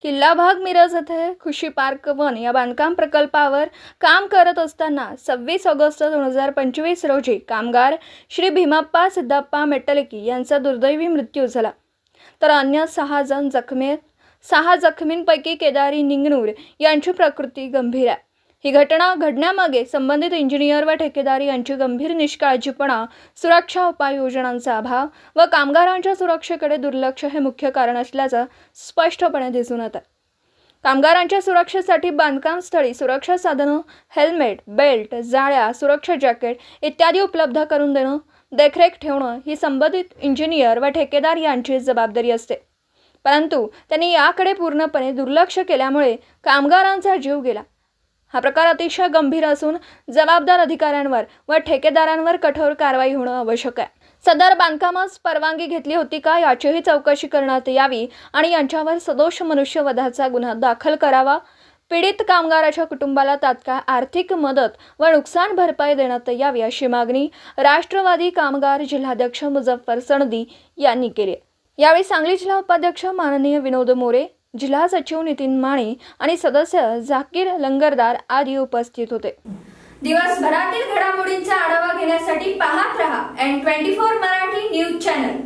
किल्ला भाग मिरज येथे खुशी पार्क वन या बांधकाम प्रकल्पावर काम करत असताना 26 ऑगस्ट 2025 रोजी कामगार श्री भीमाप्पा सिद्धप्पा मेटलकी यांचा दुर्दैवी मृत्यू झाला, तर अन्य 6 जण जखमी आहेत। 6 जखमींपैकी केदारी निंगणूर यांची प्रकृती गंभीर आहे। ही घटना घडण्यामागे संबंधित इंजिनियर व ठेकेदार यांची गंभीर निष्काळजीपणा, सुरक्षा उपाययोजनांचा अभाव व कामगारांच्या सुरक्षेकडे दुर्लक्ष हे मुख्य कारण असल्याचं स्पष्टपणे दिसून येतं। कामगारांच्या सुरक्षेसाठी बांधकाम स्थळी सुरक्षा साधनं, हेल्मेट, बेल्ट, जाळ्या, सुरक्षा जॅकेट इत्यादी उपलब्ध करून देणं, देखरेख ठेवणं ही संबंधित इंजिनियर व ठेकेदार यांची जबाबदारी असते। परंतु त्यांनी याकडे पूर्णपणे दुर्लक्ष केल्यामुळे कामगारांचा जीव गेला। हा प्रकार अतिशय गंभीर असून जबाबदार अधिकाऱ्यांवर व ठेकेदारांवर कठोर कारवाई होणं आवश्यक आहे। सदर बांधकामास परवानगी घेतली होती का याचीही चौकशी करण्यात यावी आणि यांच्यावर सदोष मनुष्यवधाचा गुन्हा दाखल करावा। पीडित कामगाराच्या कुटुंबाला तात्काळ आर्थिक मदत व नुकसान भरपाई देण्यात यावी अशी मागणी राष्ट्रवादी कामगार जिल्हाध्यक्ष मुझफ्फर सनदी यांनी केली। यावेळी सांगली जिल्हा उपाध्यक्ष माननीय विनोद मोरे, जिल्हा सचिव नितीन माने आणि सदस्य जाकीर लंगरदार आदी उपस्थित होते। दिवसभरातील घडामोडींचा आढावा घेण्यासाठी पाहत रहा N24 मराठी न्यूज चॅनल।